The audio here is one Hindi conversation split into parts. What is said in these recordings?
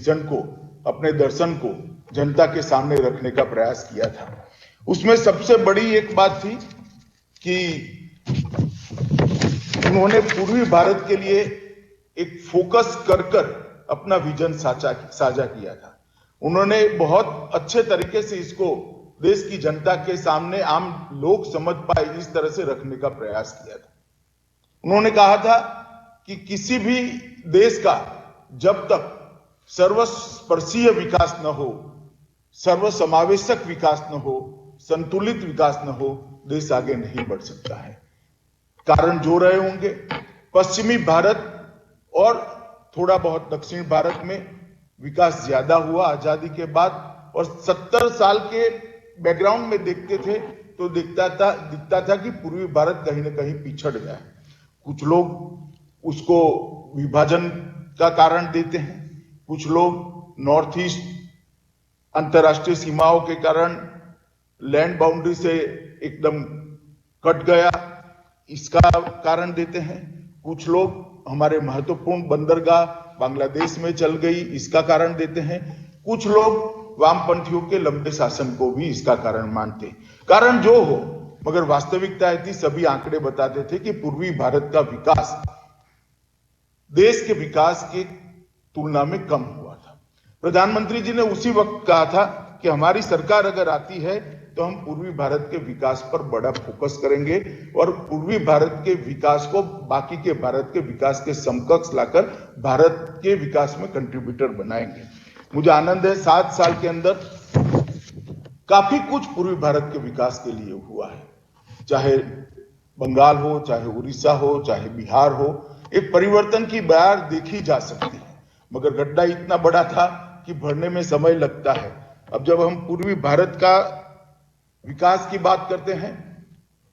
विजन को, अपने दर्शन को जनता के सामने रखने का प्रयास किया था। उसमें सबसे बड़ी एक बात थी कि उन्होंने पूर्वी भारत के लिए एक फोकस कर अपना विजन साझा किया था। उन्होंने बहुत अच्छे तरीके से इसको देश की जनता के सामने आम लोग समझ पाए इस तरह से रखने का प्रयास किया था। उन्होंने कहा था कि किसी भी देश का जब तक सर्वस्पर्शीय विकास न हो, सर्वसमावेशक विकास न हो, संतुलित विकास न हो, देश आगे नहीं बढ़ सकता है। कारण जो रहे होंगे, पश्चिमी भारत और थोड़ा बहुत दक्षिण भारत में विकास ज्यादा हुआ आजादी के बाद, और 70 साल के बैकग्राउंड में देखते थे तो दिखता था कि पूर्वी भारत कहीं ना कहीं पिछड़ गया है। कुछ लोग उसको विभाजन का कारण देते हैं, कुछ लोग नॉर्थ ईस्ट अंतरराष्ट्रीय सीमाओं के कारण लैंड बाउंड्री से एकदम कट गया, इसका कारण देते हैं। कुछ लोग हमारे महत्वपूर्ण बंदरगाह बांग्लादेश में चल गई, इसका कारण देते हैं। कुछ लोग वामपंथियों के लंबे शासन को भी इसका कारण मानते। कारण जो हो, मगर वास्तविकता थी, सभी आंकड़े बताते थे कि पूर्वी भारत का विकास देश के विकास की तुलना में कम हुआ था। प्रधानमंत्री जी ने उसी वक्त कहा था कि हमारी सरकार अगर आती है तो हम पूर्वी भारत के विकास पर बड़ा फोकस करेंगे और पूर्वी भारत के विकास को बाकी के भारत के विकास के समकक्ष लाकर भारत के विकास में कंट्रीब्यूटर बनाएंगे। मुझे आनंद है 7 साल के अंदर काफी कुछ पूर्वी भारत के विकास के लिए हुआ है। चाहे बंगाल हो, चाहे उड़ीसा हो, चाहे बिहार हो, एक परिवर्तन की बयार देखी जा सकती है, मगर गड्ढा इतना बड़ा था कि भरने में समय लगता है। अब जब हम पूर्वी भारत का विकास की बात करते हैं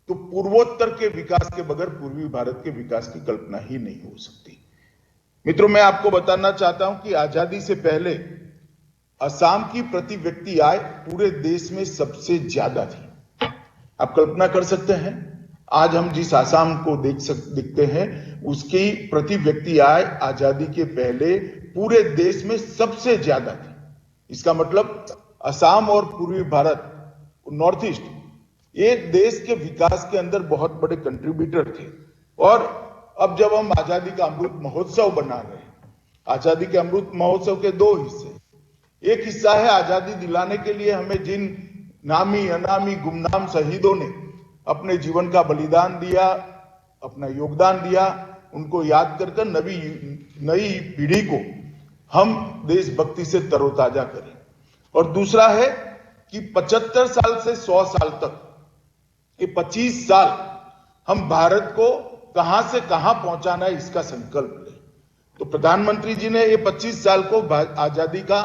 तो पूर्वोत्तर के विकास के बगैर पूर्वी भारत के विकास की कल्पना ही नहीं हो सकती। मित्रों, मैं आपको बताना चाहता हूं कि आजादी से पहले असम की प्रति व्यक्ति आय पूरे देश में सबसे ज्यादा थी। आप कल्पना कर सकते हैं, आज हम जिस असम को देखते हैं उसकी प्रति व्यक्ति आय आजादी के पहले पूरे देश में सबसे ज्यादा थी। इसका मतलब असम और पूर्वी भारत, नॉर्थ ईस्ट, ये देश के विकास के अंदर बहुत बड़े कंट्रीब्यूटर थे। और अब जब हम आजादी का अमृत महोत्सव बना रहे हैं, आजादी के अमृत महोत्सव के 2 हिस्से, एक हिस्सा है आजादी दिलाने के लिए हमें जिन नामी अनामी गुमनाम शहीदों ने अपने जीवन का बलिदान दिया, अपना योगदान दिया, उनको याद कर नई पीढ़ी को हम देशभक्ति से तरोताजा करें। और दूसरा है कि 75 साल से 100 साल तक, ये 25 साल हम भारत को कहां से कहां पहुंचाना है इसका संकल्प लें। तो प्रधानमंत्री जी ने ये 25 साल को आजादी का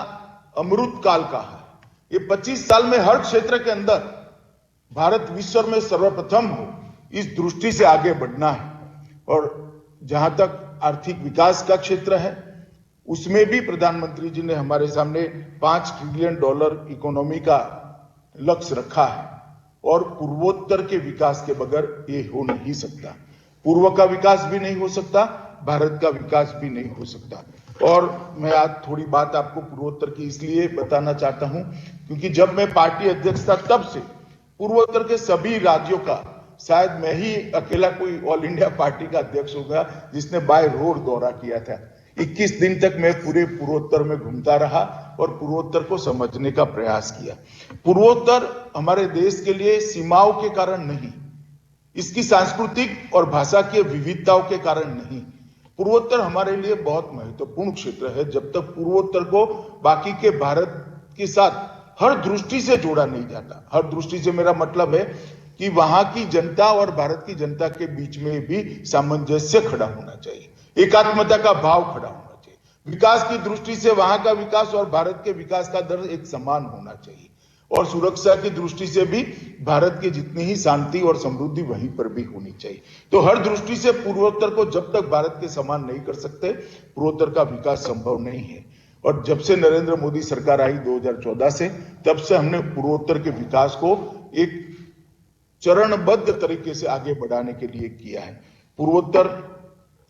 अमृत काल कहा है। ये 25 साल में हर क्षेत्र के अंदर भारत विश्व में सर्वप्रथम हो, इस दृष्टि से आगे बढ़ना है। और जहां तक आर्थिक विकास का क्षेत्र है, उसमें भी प्रधानमंत्री जी ने हमारे सामने $5 ट्रिलियन इकोनॉमी का लक्ष्य रखा है। और पूर्वोत्तर के विकास के बगैर ये हो नहीं सकता। पूर्व का विकास भी नहीं हो सकता, भारत का विकास भी नहीं हो सकता। और मैं आज थोड़ी बात आपको पूर्वोत्तर की इसलिए बताना चाहता हूं क्योंकि जब मैं पार्टी अध्यक्ष था तब से पूर्वोत्तर के सभी राज्यों का शायद मैं ही अकेला कोई ऑल इंडिया पार्टी का अध्यक्ष होगा जिसने बाय रोड दौरा किया था। 21 दिन तक मैं पूरे पूर्वोत्तर में घूमता रहा और पूर्वोत्तर को समझने का प्रयास किया। पूर्वोत्तर हमारे देश के लिए सीमाओं के कारण नहीं, इसकी सांस्कृतिक और भाषा की विविधताओं के कारण नहीं, पूर्वोत्तर हमारे लिए बहुत महत्वपूर्ण क्षेत्र है। जब तक पूर्वोत्तर को बाकी के भारत के साथ हर दृष्टि से जोड़ा नहीं जाता, हर दृष्टि से मेरा मतलब है कि वहां की जनता और भारत की जनता के बीच में भी सामंजस्य खड़ा होना चाहिए, एकात्मता का भाव खड़ा होना चाहिए। विकास की दृष्टि से वहां का विकास और भारत के विकास का दर एक समान होना चाहिए। और सुरक्षा की दृष्टि से भी भारत की जितनी ही शांति और समृद्धि वहीं पर भी होनी चाहिए। तो हर दृष्टि से पूर्वोत्तर को जब तक भारत के समान नहीं कर सकते, पूर्वोत्तर का विकास संभव नहीं है। और जब से नरेंद्र मोदी सरकार आई 2014 से, तब से हमने पूर्वोत्तर के विकास को एक चरणबद्ध तरीके से आगे बढ़ाने के लिए किया है। पूर्वोत्तर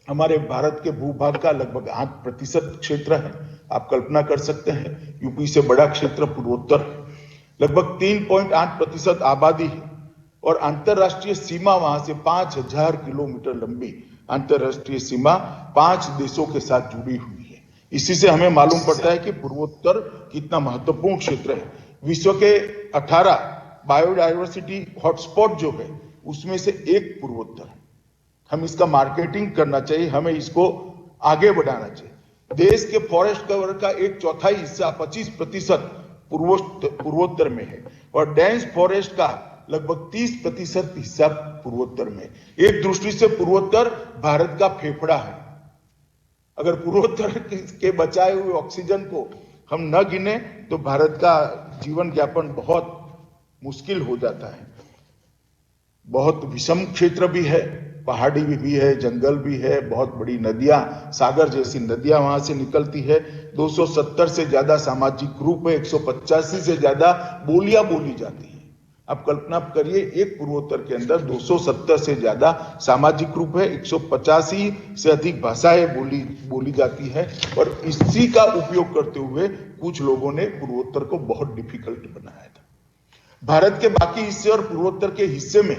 हमारे भारत के भूभाग का लगभग 8% क्षेत्र है। आप कल्पना कर सकते हैं, यूपी से बड़ा क्षेत्र पूर्वोत्तर है। लगभग 3.8% आबादी है और अंतरराष्ट्रीय सीमा वहां से 5,000 किलोमीटर लंबी अंतरराष्ट्रीय सीमा 5 देशों के साथ जुड़ी हुई है। इसी से हमें मालूम पड़ता है कि पूर्वोत्तर कितना महत्वपूर्ण क्षेत्र है। विश्व के 18 बायोडायवर्सिटी हॉटस्पॉट जो है उसमें से एक पूर्वोत्तर है। हम इसका मार्केटिंग करना चाहिए, हमें इसको आगे बढ़ाना चाहिए। देश के फॉरेस्ट कवर का 1/4 हिस्सा 25% पूर्वोत्तर में है और डेंस फॉरेस्ट का लगभग 30% हिस्सा पूर्वोत्तर में। एक दृष्टि से पूर्वोत्तर भारत का फेफड़ा है। अगर पूर्वोत्तर के बचाए हुए ऑक्सीजन को हम न गिने तो भारत का जीवन यापन बहुत मुश्किल हो जाता है। बहुत विषम क्षेत्र भी है, पहाड़ी भी है, जंगल भी है, बहुत बड़ी नदियां, सागर जैसी नदियां वहां से निकलती है। 270 से ज्यादा सामाजिक ग्रुप है, 185 से ज्यादा बोलियां बोली जाती है। आप कल्पना करिए, एक पूर्वोत्तर के अंदर 270 से ज्यादा सामाजिक ग्रुप है, 185 से अधिक भाषाएं बोली जाती है और इसी का उपयोग करते हुए कुछ लोगों ने पूर्वोत्तर को बहुत डिफिकल्ट बनाया था। भारत के बाकी हिस्से और पूर्वोत्तर के हिस्से में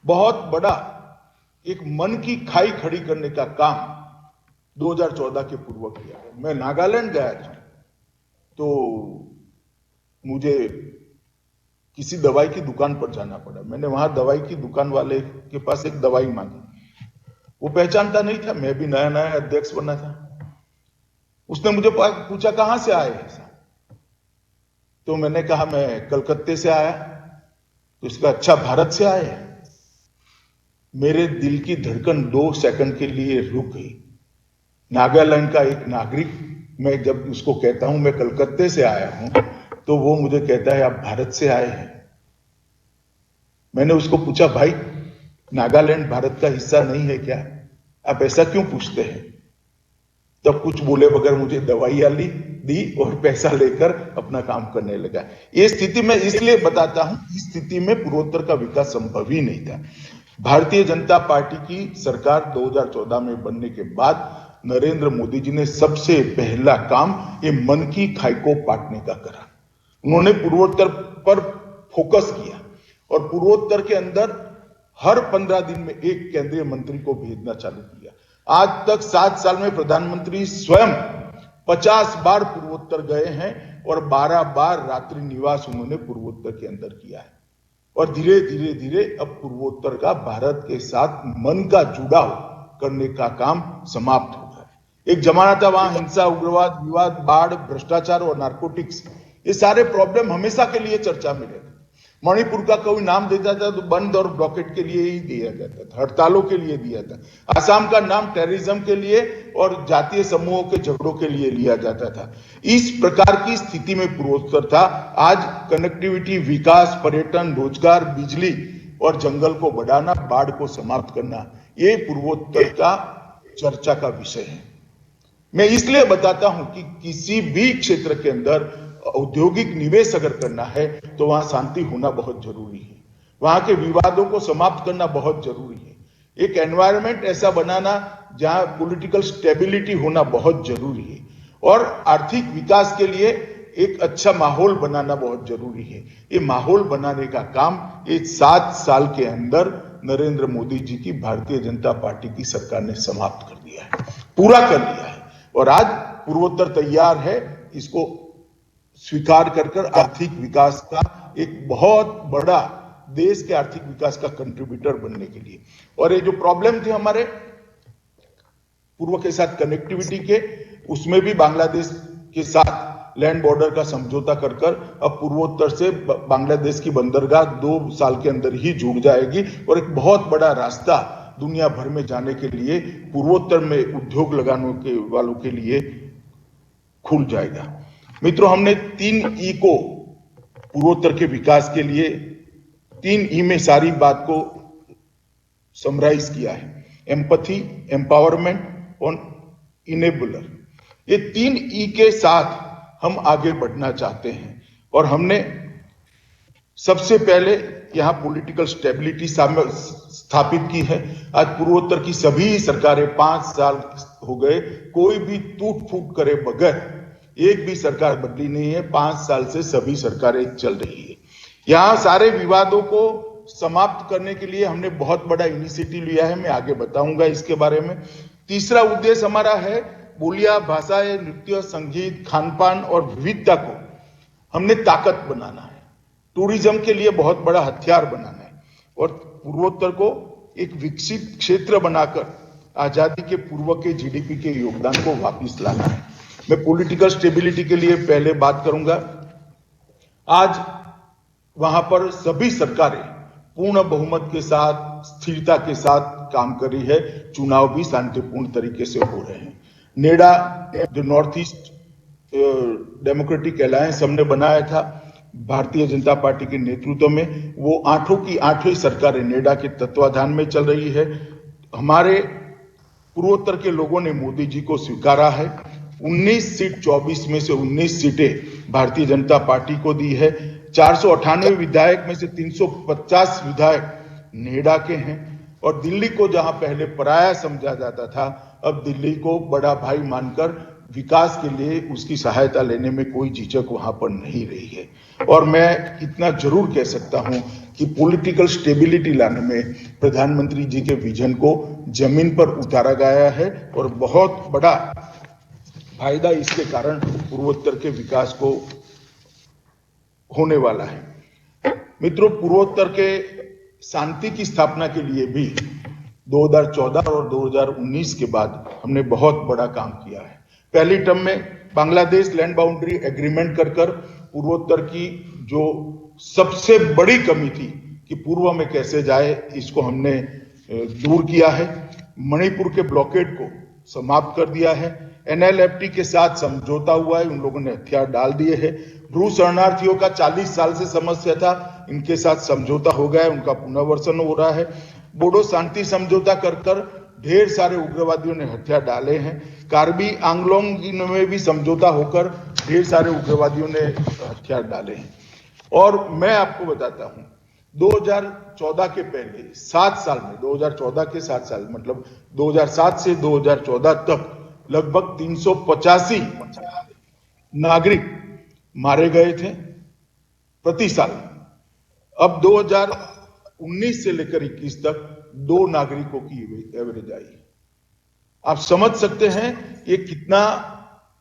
बहुत बड़ा एक मन की खाई खड़ी करने का काम 2014 के पूर्व किया। मैं नागालैंड गया था तो मुझे किसी दवाई की दुकान पर जाना पड़ा। मैंने वहां दवाई की दुकान वाले के पास एक दवाई मांगी। वो पहचानता नहीं था, मैं भी नया नया अध्यक्ष बना था। उसने मुझे पूछा कहां से आए हैं? तो मैंने कहा मैं कलकत्ते से आया। तो उसका अच्छा, भारत से आए हैं? मेरे दिल की धड़कन 2 सेकंड के लिए रुक गई। नागालैंड का एक नागरिक, मैं जब उसको कहता हूं मैं कलकत्ते से आया हूं तो वो मुझे कहता है आप भारत से आए हैं। मैंने उसको पूछा भाई, नागालैंड भारत का हिस्सा नहीं है क्या? आप ऐसा क्यों पूछते हैं? तब कुछ बोले बगैर मुझे दवाइयां दी और पैसा लेकर अपना काम करने लगा। ये स्थिति मैं इसलिए बताता हूं, इस स्थिति में पूर्वोत्तर का विकास संभव ही नहीं था। भारतीय जनता पार्टी की सरकार 2014 में बनने के बाद नरेंद्र मोदी जी ने सबसे पहला काम ये मन की खाई को पाटने का करा। उन्होंने पूर्वोत्तर पर फोकस किया और पूर्वोत्तर के अंदर हर 15 दिन में एक केंद्रीय मंत्री को भेजना चालू किया। आज तक 7 साल में प्रधानमंत्री स्वयं 50 बार पूर्वोत्तर गए हैं और 12 बार रात्रि निवास उन्होंने पूर्वोत्तर के अंदर किया है। और धीरे धीरे धीरे अब पूर्वोत्तर का भारत के साथ मन का जुड़ाव करने का काम समाप्त हो गया। एक जमाना था वहां हिंसा, उग्रवाद, विवाद, बाढ़, भ्रष्टाचार और नारकोटिक्स, ये सारे प्रॉब्लम हमेशा के लिए चर्चा में रहते। मणिपुर का कोई नाम देता था तो बंद और ब्लॉकेट के लिए ही दिया जाता था, हड़तालों के लिए दिया था। आसाम का नाम टेररिज्म के लिए और जातीय समूहों के झगड़ों के लिए लिया जाता था। इस प्रकार की स्थिति में पूर्वोत्तर था। आज कनेक्टिविटी, विकास, पर्यटन, रोजगार, बिजली और जंगल को बढ़ाना, बाढ़ को समाप्त करना, ये पूर्वोत्तर का चर्चा का विषय है। मैं इसलिए बताता हूं कि किसी भी क्षेत्र के अंदर औद्योगिक निवेश अगर करना है तो वहां शांति होना बहुत जरूरी है, वहां के विवादों को समाप्त करना बहुत जरूरी है। एक एनवायरनमेंट ऐसा बनाना जहां पॉलिटिकल स्टेबिलिटी होना बहुत जरूरी है और आर्थिक विकास के लिए एक अच्छा माहौल बनाना बहुत जरूरी है। ये माहौल बनाने का काम ये 7 साल के अंदर नरेंद्र मोदी जी की भारतीय जनता पार्टी की सरकार ने समाप्त कर दिया है, पूरा कर दिया है और आज पूर्वोत्तर तैयार है इसको स्वीकार कर आर्थिक विकास का एक बहुत बड़ा, देश के आर्थिक विकास का कंट्रीब्यूटर बनने के लिए। और ये जो प्रॉब्लम थे हमारे पूर्व के साथ कनेक्टिविटी के, उसमें भी बांग्लादेश के साथ लैंड बॉर्डर का समझौता कर अब पूर्वोत्तर से बांग्लादेश की बंदरगाह 2 साल के अंदर ही जुड़ जाएगी और एक बहुत बड़ा रास्ता दुनिया भर में जाने के लिए पूर्वोत्तर में उद्योग लगाने के वालों के लिए खुल जाएगा। मित्रों, हमने 3 ई को पूर्वोत्तर के विकास के लिए 3 ई में सारी बात को समराइज किया है: एम्पैथी, एम्पावरमेंट और इनेबलर। ये 3 ई के साथ हम आगे बढ़ना चाहते हैं और हमने सबसे पहले यहाँ पॉलिटिकल स्टेबिलिटी स्थापित की है। आज पूर्वोत्तर की सभी सरकारें 5 साल हो गए, कोई भी टूट फूट करे बगैर एक भी सरकार बदली नहीं है। 5 साल से सभी सरकारें चल रही है। यहाँ सारे विवादों को समाप्त करने के लिए हमने बहुत बड़ा इनिशिएटिव लिया है, मैं आगे बताऊंगा इसके बारे में। तीसरा उद्देश्य हमारा है बोलियां, भाषाएं, नृत्य, संगीत, खानपान और विविधता को हमने ताकत बनाना है, टूरिज्म के लिए बहुत बड़ा हथियार बनाना है और पूर्वोत्तर को एक विकसित क्षेत्र बनाकर आजादी के पूर्व के जीडीपी के योगदान को वापस लाना है। मैं पॉलिटिकल स्टेबिलिटी के लिए पहले बात करूंगा। आज वहां पर सभी सरकारें पूर्ण बहुमत के साथ, स्थिरता के साथ काम कर रही है। चुनाव भी शांतिपूर्ण तरीके से हो रहे हैं। नेडा जो नॉर्थ ईस्ट डेमोक्रेटिक अलायंस हमने बनाया था भारतीय जनता पार्टी के नेतृत्व में, वो 8 की 8 सरकारें नेडा के तत्वाधान में चल रही है। हमारे पूर्वोत्तर के लोगों ने मोदी जी को स्वीकारा है। 19 सीट 24 में से 19 सीटें भारतीय जनता पार्टी को दी है। 498 विधायक में से 350 विधायक नेडा के हैं और दिल्ली को जहां पहले पराया समझा जाता था, अब दिल्ली को बड़ा भाई मानकर विकास के लिए उसकी सहायता लेने में कोई झिझक वहां पर नहीं रही है। और मैं इतना जरूर कह सकता हूं कि पॉलिटिकल स्टेबिलिटी लाने में प्रधानमंत्री जी के विजन को जमीन पर उतारा गया है और बहुत बड़ा फायदा इसके कारण पूर्वोत्तर के विकास को होने वाला है। मित्रों, पूर्वोत्तर के शांति की स्थापना के लिए भी 2014 और 2019 के बाद हमने बहुत बड़ा काम किया है। पहली टर्म में बांग्लादेश लैंड बाउंड्री एग्रीमेंट कर पूर्वोत्तर की जो सबसे बड़ी कमी थी कि पूर्व में कैसे जाए, इसको हमने दूर किया है। मणिपुर के ब्लॉकेड को समाप्त कर दिया है। एनएलएफटी के साथ समझौता हुआ है, उन लोगों ने हथियार डाल दिए हैं। भ्रू शरणार्थियों का 40 साल से समस्या था, इनके साथ समझौता हो गया है, उनका पुनर्वसन हो रहा है। बोडो शांति समझौता कर ढेर सारे उग्रवादियों ने हथियार डाले हैं। कार्बी आंगलोंग में भी समझौता होकर ढेर सारे उग्रवादियों ने हथियार डाले हैं। और मैं आपको बताता हूं, 2014 के पहले 7 साल में, 2014 के 7 साल मतलब 2007 से 2014 तक लगभग 385 नागरिक मारे गए थे प्रति साल। अब 2019 से लेकर 21 तक 2 नागरिकों की एवरेज आई। आप समझ सकते हैं ये कितना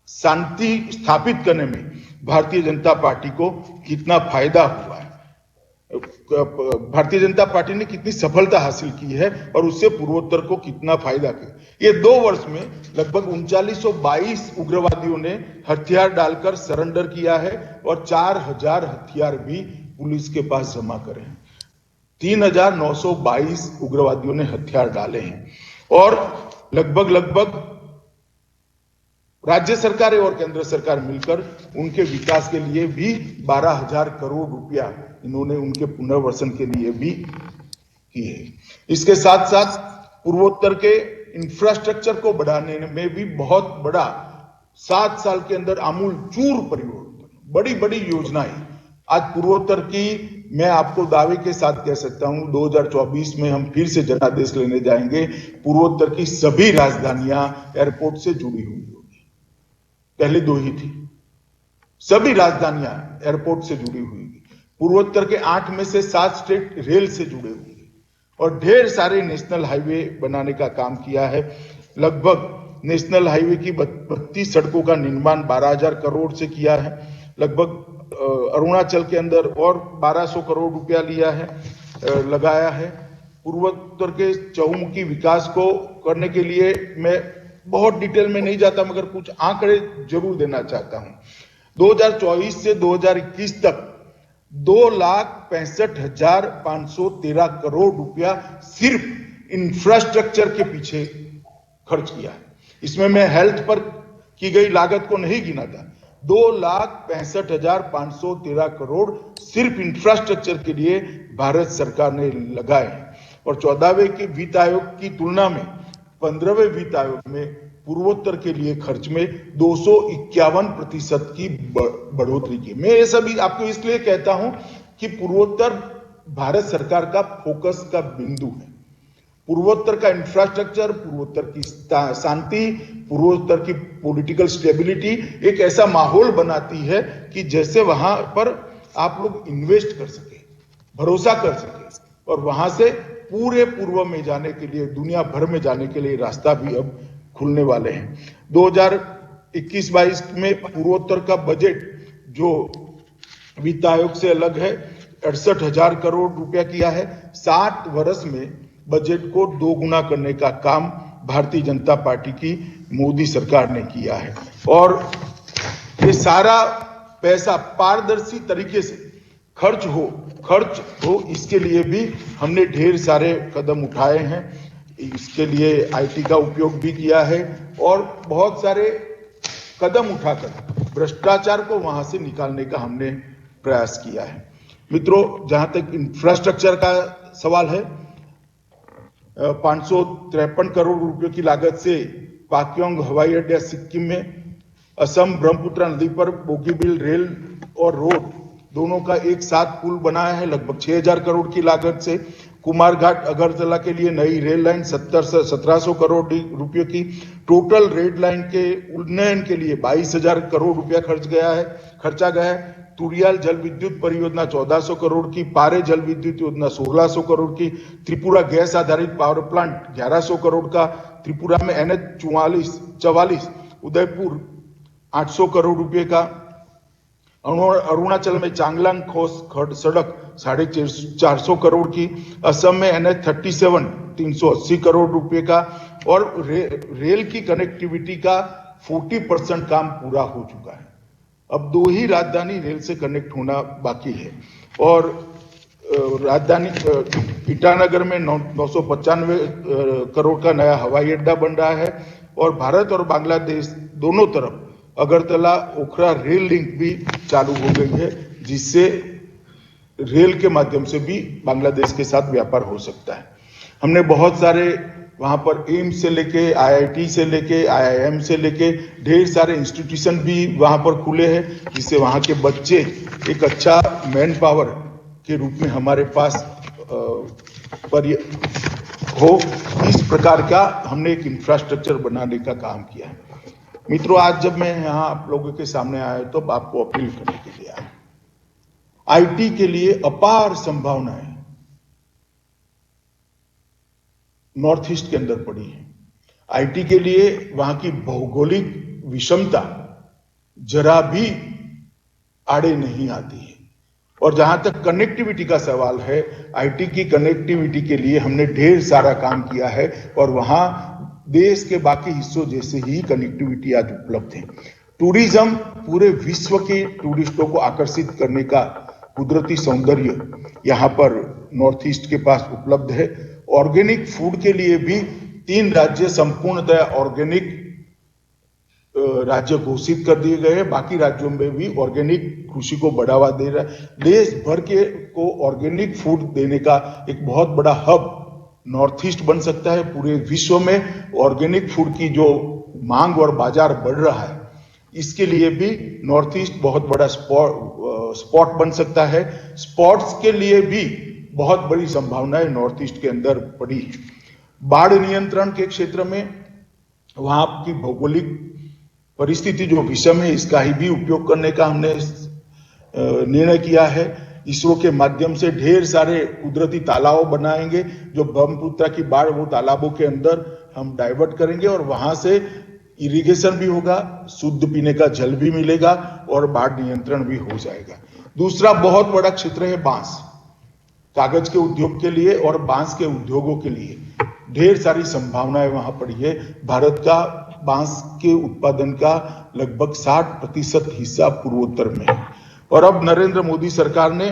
शांति स्थापित करने में भारतीय जनता पार्टी को कितना फायदा हुआ है, भारतीय जनता पार्टी ने कितनी सफलता हासिल की है और उससे पूर्वोत्तर को कितना फायदा किया। ये 2 वर्ष में लगभग 3922 उग्रवादियों ने हथियार डालकर सरेंडर किया है और 4000 हथियार भी पुलिस के पास जमा करे हैं। 3922 उग्रवादियों ने हथियार डाले हैं और लगभग राज्य सरकारें और केंद्र सरकार मिलकर उनके विकास के लिए भी 12000 करोड़ रुपया इन्होंने उनके पुनर्वसन के लिए भी किए। इसके साथ साथ पूर्वोत्तर के इंफ्रास्ट्रक्चर को बढ़ाने में भी बहुत बड़ा 7 साल के अंदर आमूलचूल परिवर्तन, बड़ी बड़ी योजनाएं आज पूर्वोत्तर की, मैं आपको दावे के साथ कह सकता हूं 2024 में हम फिर से जनादेश लेने जाएंगे। पूर्वोत्तर की सभी राजधानियां एयरपोर्ट से जुड़ी हुई होगी। पहले 2 ही थी, सभी राजधानियां एयरपोर्ट से जुड़ी हुई। पूर्वोत्तर के 8 में से 7 स्टेट रेल से जुड़े हुए और ढेर सारे नेशनल हाईवे बनाने का काम किया है। लगभग नेशनल हाईवे की 32 सड़कों का निर्माण 12000 करोड़ से किया है। लगभग अरुणाचल के अंदर और 1200 करोड़ रुपया लिया है, लगाया है। पूर्वोत्तर के चहुमुखी विकास को करने के लिए मैं बहुत डिटेल में नहीं जाता, मगर कुछ आंकड़े जरूर देना चाहता हूं। 2024 से 2021 तक 2,65,513 करोड़ रुपया सिर्फ इंफ्रास्ट्रक्चर के पीछे खर्च किया है। इसमें मैं हेल्थ पर की गई लागत को नहीं गिना था। 2,65,513 करोड़ सिर्फ इंफ्रास्ट्रक्चर के लिए भारत सरकार ने लगाए हैं और 14वें के वित्त आयोग की तुलना में 15वें वित्त आयोग में पूर्वोत्तर के लिए खर्च में 251% की बढ़ोतरी की। मैं ये सभी आपको इसलिए कहता हूं कि पूर्वोत्तर भारत सरकार का फोकस का बिंदु है। पूर्वोत्तर का इंफ्रास्ट्रक्चर, पूर्वोत्तर की शांति, पूर्वोत्तर की पॉलिटिकल स्टेबिलिटी एक ऐसा माहौल बनाती है कि जैसे वहां पर आप लोग इन्वेस्ट कर सके, भरोसा कर सके, और वहां से पूरे पूर्व में जाने के लिए, दुनिया भर में जाने के लिए रास्ता भी अब खुलने वाले हैं। 2021-22 में पूर्वोत्तर का बजट जो वित्त आयोग से अलग है 68,000 करोड़ रुपया किया है। 60 वर्ष में बजट को 2 गुना करने का काम भारतीय जनता पार्टी की मोदी सरकार ने किया है, और ये सारा पैसा पारदर्शी तरीके से खर्च हो इसके लिए भी हमने ढेर सारे कदम उठाए हैं। इसके लिए आईटी का उपयोग भी किया है और बहुत सारे कदम उठाकर भ्रष्टाचार को वहां से निकालने का हमने प्रयास किया है। मित्रों, जहां तक इंफ्रास्ट्रक्चर का सवाल है, 553 करोड़ रुपए की लागत से पाक्योंग हवाई अड्डा सिक्किम में, असम ब्रह्मपुत्र नदी पर बोगीबील रेल और रोड दोनों का एक साथ पुल बनाया है लगभग 6,000 करोड़ की लागत से। कुमारघाट अगरतला के लिए नई रेल लाइन 1700 करोड़ रुपये की। टोटल रेड लाइन के उन्नयन के लिए 22,000 करोड़ रुपया खर्चा गया है। तुरियाल जल विद्युत परियोजना 1400 करोड़ की, पारे जल विद्युत योजना 1600 करोड़ की, त्रिपुरा गैस आधारित पावर प्लांट 1100 करोड़ का, त्रिपुरा में NH 44 उदयपुर 800 करोड़ रुपए का, अरुणाचल में चांगलांग खोस खड़ सड़क 450 करोड़ की, असम में NH 37 380 करोड़ रुपए का, और रेल की कनेक्टिविटी का 40% काम पूरा हो चुका है। अब 2 ही राजधानी रेल से कनेक्ट होना बाकी है, और राजधानी ईटानगर में 995 करोड़ का नया हवाई अड्डा बन रहा है, और भारत और बांग्लादेश दोनों तरफ अगरतला ओखरा रेल लिंक भी चालू हो गई है, जिससे रेल के माध्यम से भी बांग्लादेश के साथ व्यापार हो सकता है। हमने बहुत सारे वहां पर एम्स से लेके IIT से लेके IIM से लेके ढेर सारे इंस्टीट्यूशन भी वहां पर खुले हैं, जिससे वहां के बच्चे एक अच्छा मैन पावर के रूप में हमारे पास हो। इस प्रकार का हमने एक इंफ्रास्ट्रक्चर बनाने का काम किया है। मित्रों, आज जब मैं यहाँ आप लोगों के सामने आया तो आपको अपील करने के लिए आया। आईटी के लिए अपार संभावनाएं नॉर्थ ईस्ट के अंदर पड़ी है। आईटी के लिए वहां की भौगोलिक विषमता जरा भी आड़े नहीं आती है। और जहां तक कनेक्टिविटी का सवाल है, आईटी की कनेक्टिविटी के लिए हमने ढेर सारा काम किया है, और वहां देश के बाकी हिस्सों जैसे ही कनेक्टिविटी आज उपलब्ध है। टूरिज्म पूरे विश्व के टूरिस्टों को आकर्षित करने का कुदरती सौंदर्य यहाँ पर नॉर्थ ईस्ट के पास उपलब्ध है। ऑर्गेनिक फूड के लिए भी 3 राज्य संपूर्णतः ऑर्गेनिक राज्य घोषित कर दिए गए हैं। बाकी राज्यों में भी ऑर्गेनिक कृषि को बढ़ावा दे रहा है। देश भर के को ऑर्गेनिक फूड देने का एक बहुत बड़ा हब नॉर्थ ईस्ट बन सकता है। पूरे विश्व में ऑर्गेनिक फूड की जो मांग और बाजार बढ़ रहा है, इसके लिए भी नॉर्थ ईस्ट बहुत बड़ा स्पॉट बन सकता है। स्पोर्ट्स के लिए भी बहुत बड़ी संभावनाएं नॉर्थ ईस्ट के अंदर पड़ी है। बाढ़ नियंत्रण के क्षेत्र में वहां की भौगोलिक परिस्थिति जो विषम है, इसका ही भी उपयोग करने का हमने निर्णय किया है। इसरो के माध्यम से ढेर सारे कुदरती तालाब बनाएंगे, जो ब्रह्मपुत्र की बाढ़ वो तालाबों के अंदर हम डाइवर्ट करेंगे, और वहां से इरिगेशन भी होगा, शुद्ध पीने का जल भी मिलेगा, और बाढ़ नियंत्रण भी हो जाएगा। दूसरा बहुत बड़ा क्षेत्र है बांस, कागज के उद्योग के लिए और बांस के उद्योगों के लिए ढेर सारी संभावनाएं वहां पड़ी है। भारत का बांस के उत्पादन का लगभग 60% हिस्सा पूर्वोत्तर में है, और अब नरेंद्र मोदी सरकार ने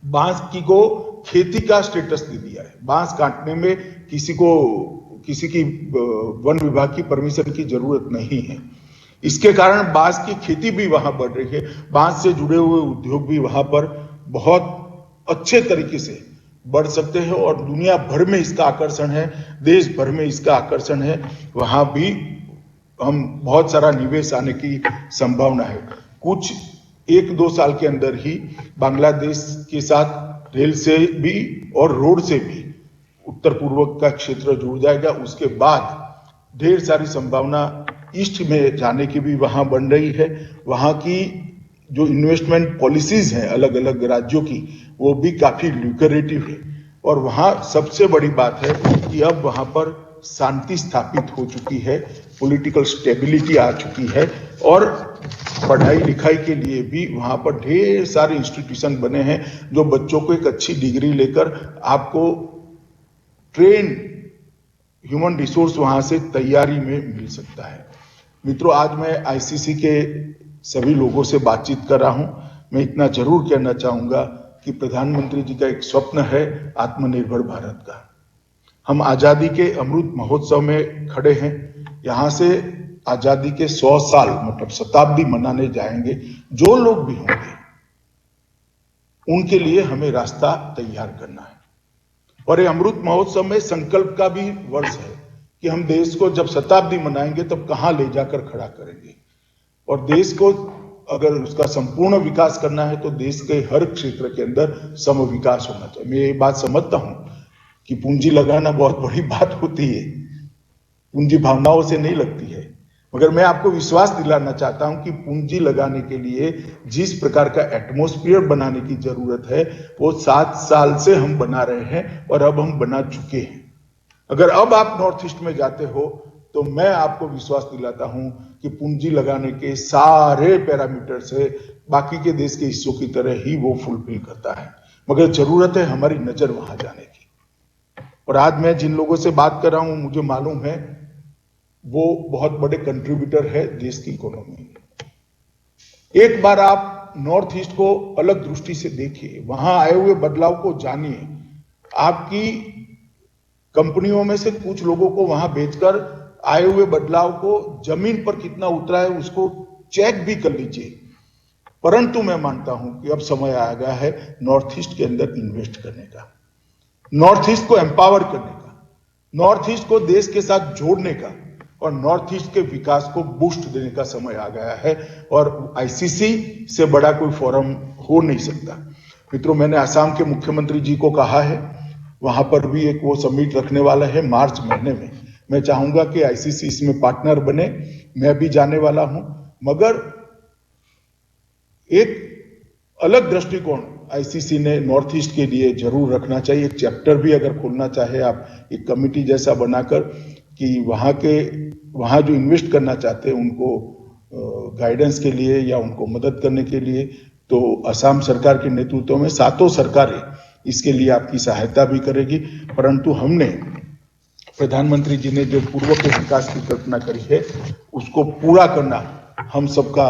बांस को खेती का स्टेटस दे दिया है। बांस काटने में किसी की वन विभाग की परमिशन की जरूरत नहीं है। इसके कारण बांस की खेती भी वहां बढ़ रही है। बांस से जुड़े हुए उद्योग भी वहां पर बहुत अच्छे तरीके से बढ़ सकते हैं, और दुनिया भर में इसका आकर्षण है, देश भर में इसका आकर्षण है। वहां भी हम बहुत सारा निवेश आने की संभावना है। कुछ 1-2 साल के अंदर ही बांग्लादेश के साथ रेल से भी और रोड से भी उत्तर पूर्व का क्षेत्र जुड़ जाएगा। उसके बाद ढेर सारी संभावना ईस्ट में जाने की भी वहां बन रही है। वहां की जो इन्वेस्टमेंट पॉलिसीज हैं अलग अलग राज्यों की, वो भी काफी ल्यूक्रेटिव है। और वहां सबसे बड़ी बात है कि अब वहां पर शांति स्थापित हो चुकी है, पॉलिटिकल स्टेबिलिटी आ चुकी है और पढ़ाई लिखाई के लिए भी वहां पर ढेर सारे इंस्टीट्यूशन बने हैं जो बच्चों को एक अच्छी डिग्री लेकर आपको ट्रेन ह्यूमन रिसोर्स वहां से तैयारी में मिल सकता है। मित्रों, आज मैं आईसीसी के सभी लोगों से बातचीत कर रहा हूं। मैं इतना जरूर कहना चाहूंगा कि प्रधानमंत्री जी का एक स्वप्न है आत्मनिर्भर भारत का। हम आजादी के अमृत महोत्सव में खड़े हैं। यहां से आजादी के 100 साल मतलब शताब्दी मनाने जाएंगे। जो लोग भी होंगे उनके लिए हमें रास्ता तैयार करना है। और ये अमृत महोत्सव में संकल्प का भी वर्ष है कि हम देश को जब शताब्दी मनाएंगे तब कहां ले जाकर खड़ा करेंगे। और देश को अगर उसका संपूर्ण विकास करना है तो देश के हर क्षेत्र के अंदर सम विकास होना चाहिए। मैं ये बात समझता हूं कि पूंजी लगाना बहुत बड़ी बात होती है, पूंजी भावनाओं से नहीं लगती है, मगर मैं आपको विश्वास दिलाना चाहता हूं कि पूंजी लगाने के लिए जिस प्रकार का एटमॉस्फेयर बनाने की जरूरत है वो 7 साल से हम बना रहे हैं और अब हम बना चुके हैं। अगर अब आप नॉर्थ ईस्ट में जाते हो तो मैं आपको विश्वास दिलाता हूं कि पूंजी लगाने के सारे पैरामीटर से बाकी के देश के हिस्सों की तरह ही वो फुलफिल करता है, मगर जरूरत है हमारी नजर वहां जाने की। और आज मैं जिन लोगों से बात कर रहा हूं मुझे मालूम है वो बहुत बड़े कंट्रीब्यूटर है देश की इकोनॉमी में। एक बार आप नॉर्थ ईस्ट को अलग दृष्टि से देखिए, वहां आए हुए बदलाव को जानिए। आपकी कंपनियों में से कुछ लोगों को वहां भेजकर आए हुए बदलाव को जमीन पर कितना उतरा है उसको चेक भी कर लीजिए। परंतु मैं मानता हूं कि अब समय आ गया है नॉर्थ ईस्ट के अंदर इन्वेस्ट करने का, नॉर्थ ईस्ट को एम्पावर करने का, नॉर्थ ईस्ट को देश के साथ जोड़ने का और नॉर्थ ईस्ट के विकास को बूस्ट देने का समय आ गया है। और आईसीसी से बड़ा कोई फोरम हो नहीं सकता। मित्रों, मैंने असम के मुख्यमंत्री जी को कहा है, वहां पर भी एक वो समिट रखने वाला है मार्च महीने में। मैं चाहूंगा कि आईसीसी इसमें पार्टनर बने, मैं भी जाने वाला हूं, मगर एक अलग दृष्टिकोण आईसीसी ने नॉर्थ ईस्ट के लिए जरूर रखना चाहिए। एक चैप्टर भी अगर खोलना चाहे आप, एक कमिटी जैसा बनाकर कि वहां जो इन्वेस्ट करना चाहते हैं उनको गाइडेंस के लिए या उनको मदद करने के लिए, तो असम सरकार के नेतृत्व में 7 सरकारें इसके लिए आपकी सहायता भी करेगी। परंतु हमने प्रधानमंत्री जी ने जो पूर्व के विकास की कल्पना करी है उसको पूरा करना हम सबका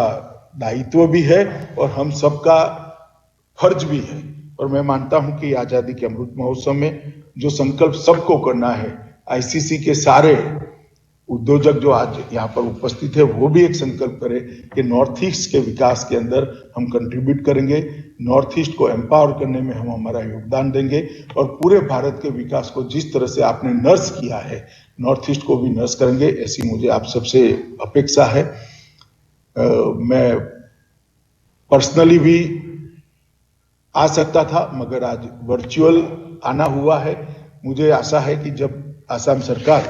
दायित्व भी है और हम सबका फर्ज भी है। और मैं मानता हूं कि आजादी के अमृत महोत्सव में जो संकल्प सबको करना है, आईसीसी के सारे उद्योजक जो आज यहाँ पर उपस्थित है वो भी एक संकल्प करें कि नॉर्थ ईस्ट के विकास के अंदर हम कंट्रीब्यूट करेंगे, नॉर्थ ईस्ट को एम्पावर करने में हम हमारा योगदान देंगे और पूरे भारत के विकास को जिस तरह से आपने नर्स किया है नॉर्थ ईस्ट को भी नर्स करेंगे, ऐसी मुझे आप सबसे अपेक्षा है। मैं पर्सनली भी आ सकता था मगर आज वर्चुअल आना हुआ है। मुझे आशा है कि जब असम सरकार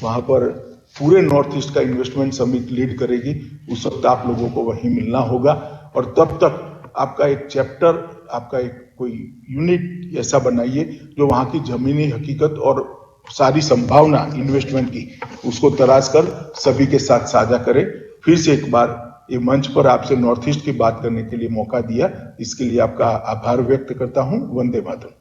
वहां पर पूरे नॉर्थ ईस्ट का इन्वेस्टमेंट समिट लीड करेगी उस वक्त आप लोगों को वहीं मिलना होगा और तब तक आपका एक चैप्टर, आपका एक कोई यूनिट ऐसा बनाइए जो वहां की जमीनी हकीकत और सारी संभावना इन्वेस्टमेंट की उसको तलाश कर सभी के साथ साझा करें। फिर से एक बार ये मंच पर आपसे नॉर्थ ईस्ट की बात करने के लिए मौका दिया, इसके लिए आपका आभार व्यक्त करता हूं। वंदे मातरम।